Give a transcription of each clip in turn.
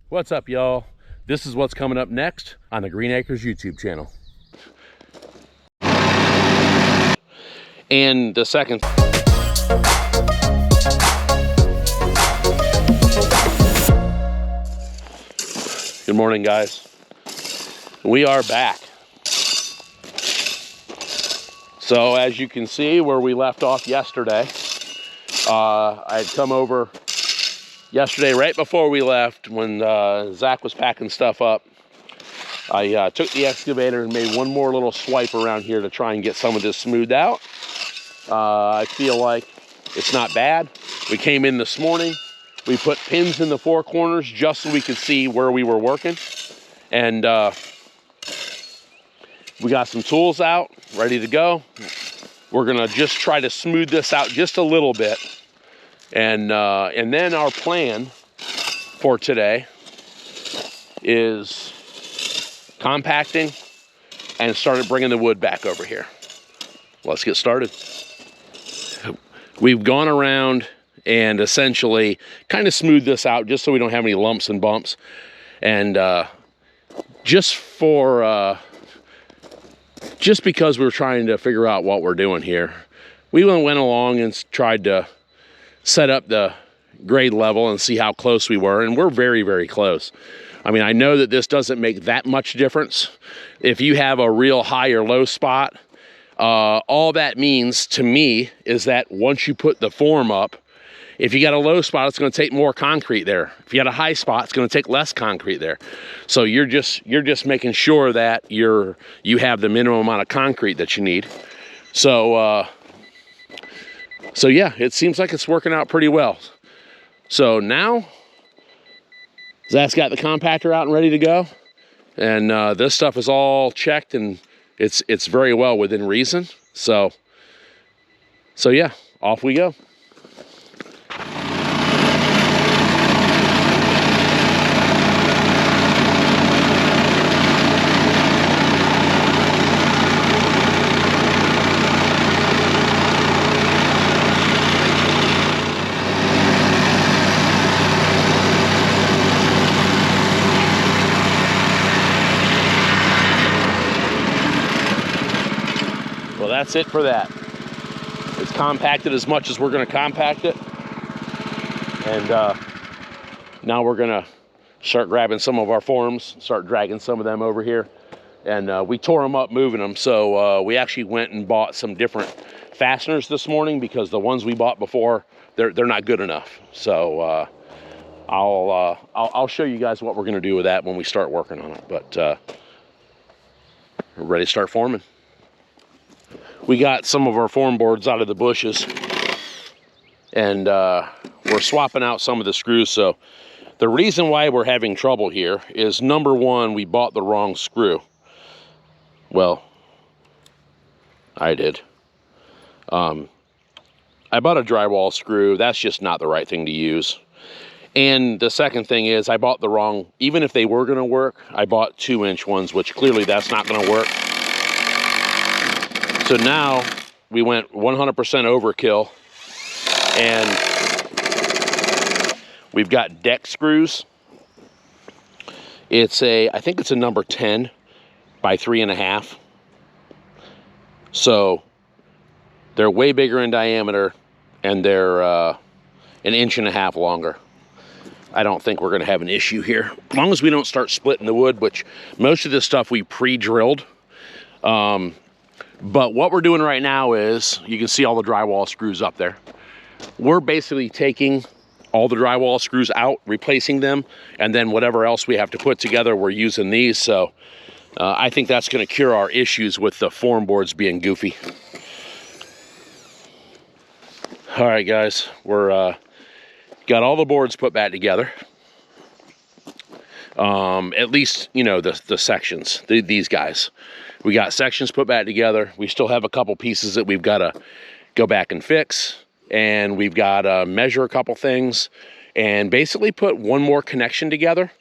What's up, y'all? This is what's coming up next on the Green Acres YouTube channel. And the second. Good morning, guys. We are back. So as you can see where we left off yesterday, I had come over yesterday right before we left when Zach was packing stuff up. I took the excavator and made one more little swipe around here to try and get some of this smoothed out. I feel like it's not bad. We came in this morning. We put pins in the four corners just so we could see where we were working. And we got some tools out, ready to go. We're gonna just try to smooth this out just a little bit. And then our plan for today is compacting and started bringing the wood back over here. Let's get started. We've gone around and essentially kind of smoothed this out just so we don't have any lumps and bumps. And just because we were trying to figure out what we're doing here, we went along and tried to set up the grade level and see how close we were, and we're very, very close. I mean, I know that this doesn't make that much difference. If you have a real high or low spot, all that means to me is that once you put the form up, if you got a low spot, it's going to take more concrete there. If you got a high spot, it's going to take less concrete there. So you're just making sure that you have the minimum amount of concrete that you need. So yeah, it seems like it's working out pretty well. So now Zach's got the compactor out and ready to go, and this stuff is all checked and it's very well within reason. So yeah, off we go. That's it for that. It's compacted as much as we're going to compact it. And now we're going to start grabbing some of our forms, start dragging some of them over here. And we tore them up moving them. So we actually went and bought some different fasteners this morning because the ones we bought before, they're not good enough. So I'll show you guys what we're going to do with that when we start working on it. But we're ready to start forming. We got some of our form boards out of the bushes, and we're swapping out some of the screws. So the reason why we're having trouble here is, number one, we bought the wrong screw. Well, I did. I bought a drywall screw. That's just not the right thing to use. And the second thing is I bought the wrong, even if they were going to work, I bought 2-inch ones, which clearly that's not going to work. So now we went 100% overkill, and we've got deck screws. I think it's a number 10 by 3.5. So they're way bigger in diameter, and they're 1.5 inches longer. I don't think we're gonna have an issue here. As long as we don't start splitting the wood, which most of this stuff we pre-drilled. But what we're doing right now is, you can see all the drywall screws up there. We're basically taking all the drywall screws out, replacing them, and then whatever else we have to put together, we're using these. So I think that's going to cure our issues with the form boards being goofy. All right, guys, we're got all the boards put back together. At least, you know, the sections, these guys. We got sections put back together. We still have a couple pieces that we've got to go back and fix. And we've got to measure a couple things and basically put one more connection together.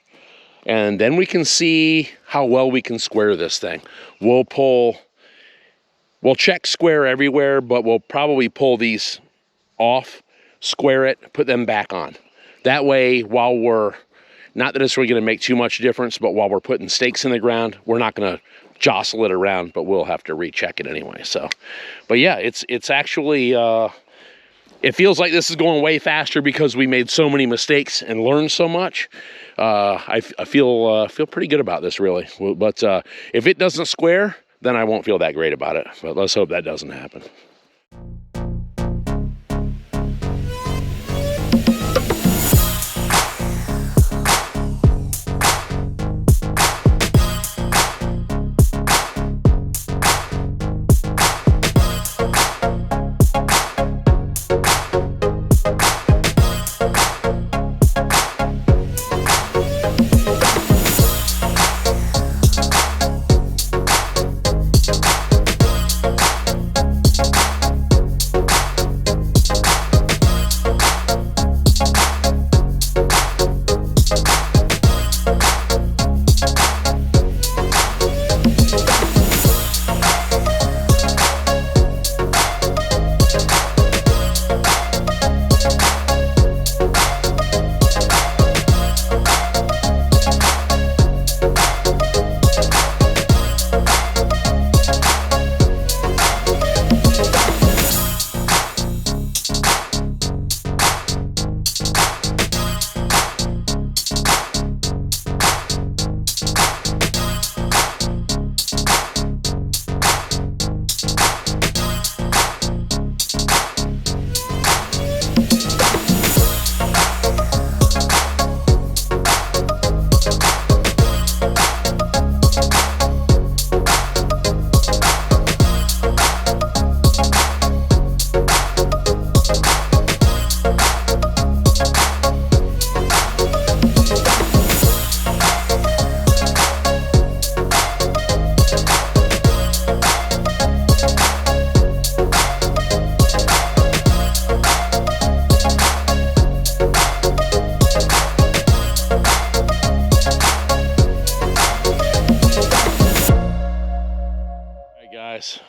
And then we can see how well we can square this thing. We'll check square everywhere, but we'll probably pull these off, square it, put them back on. That way, while we're Not that it's really going to make too much difference, but while we're putting stakes in the ground, we're not going to jostle it around, but we'll have to recheck it anyway. So, but yeah, it's actually, it feels like this is going way faster because we made so many mistakes and learned so much. I feel pretty good about this, really. But if it doesn't square, then I won't feel that great about it. But let's hope that doesn't happen.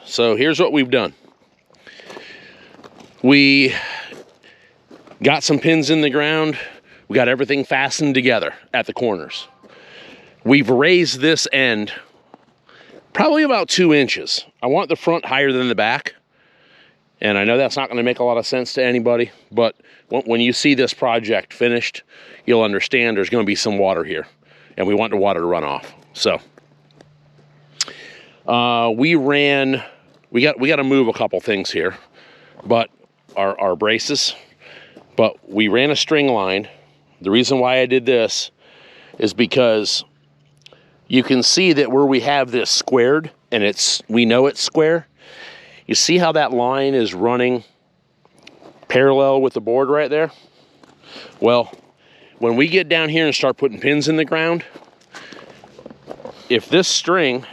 So here's what we've done. We got some pins in the ground. We got everything fastened together at the corners. We've raised this end probably about 2 inches. I want the front higher than the back. And I know that's not going to make a lot of sense to anybody, but when you see this project finished, you'll understand there's going to be some water here, and we want the water to run off. So we got to move a couple things here, but our braces, but we ran a string line. The reason why I did this is because you can see that where we have this squared, and we know it's square. You see how that line is running parallel with the board right there? Well, when we get down here and start putting pins in the ground, if this string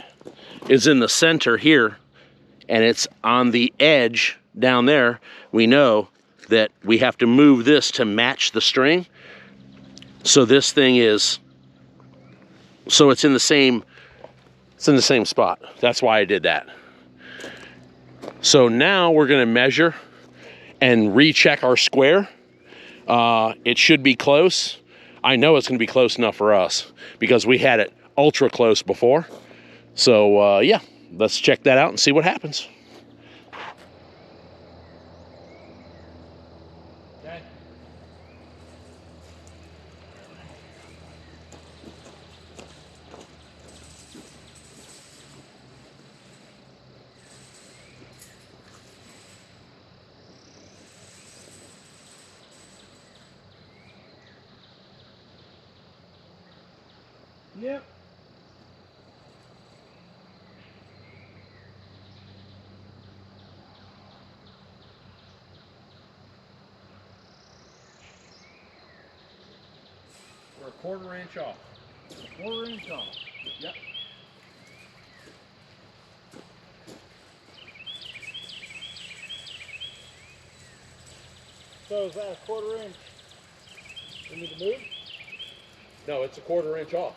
is in the center here and it's on the edge down there, we know that we have to move this to match the string. So this thing is, so it's in the same spot. That's why I did that. So now we're going to measure and recheck our square. It should be close. I know it's going to be close enough for us because we had it ultra close before. So yeah, let's check that out and see what happens. Okay. Yep. We're a 1/4 inch off. 1/4 inch off. Yep. So is that a 1/4 inch? We need to move? No, it's a 1/4 inch off.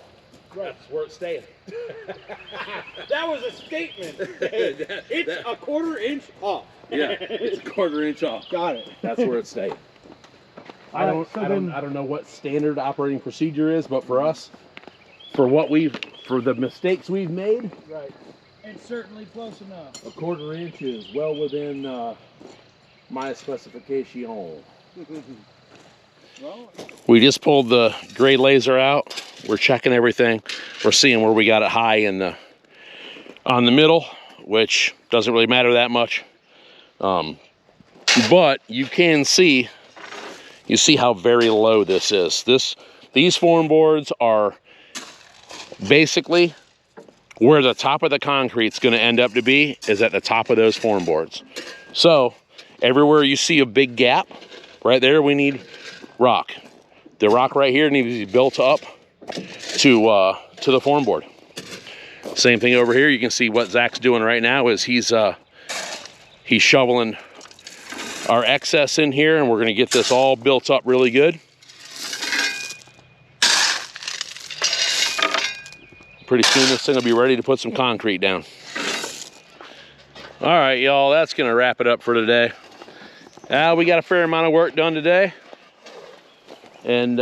Right. That's where it's staying. That was a statement. It's a 1/4 inch off. Yeah, it's a 1/4 inch off. Got it. That's where it's staying. I don't know what standard operating procedure is, but for us, for the mistakes we've made, Right. It's certainly close enough. a 1/4 inch is well within my specification. Well, We just pulled the gray laser out. We're checking everything. We're seeing where we got it high on the middle, which doesn't really matter that much. But you can see, how very low this is. These form boards are basically where the top of the concrete's going to end up to be, is at the top of those form boards. So everywhere you see a big gap, right there, we need rock. The rock right here needs to be built up to the form board. Same thing over here. You can see what Zach's doing right now is he's shoveling our excess in here, and we're going to get this all built up really good. Pretty soon this thing will be ready to put some concrete down. All right, y'all, that's going to wrap it up for today. We got a fair amount of work done today. And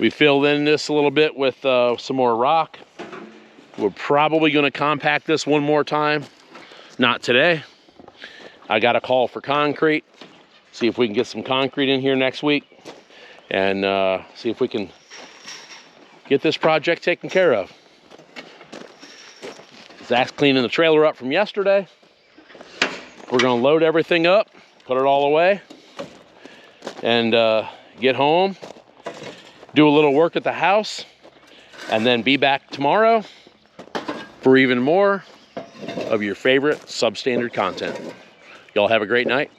we filled in this a little bit with some more rock. We're probably going to compact this one more time. Not today. I got a call for concrete. See if we can get some concrete in here next week. And see if we can get this project taken care of. Zach's cleaning the trailer up from yesterday. We're going to load everything up, put it all away, and get home, do a little work at the house, and then be back tomorrow for even more of your favorite substandard content. Y'all have a great night.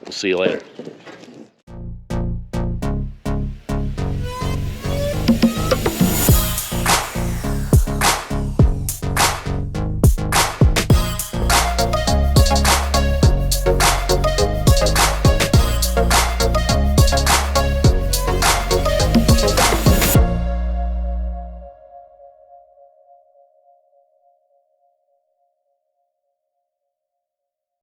We'll see you later.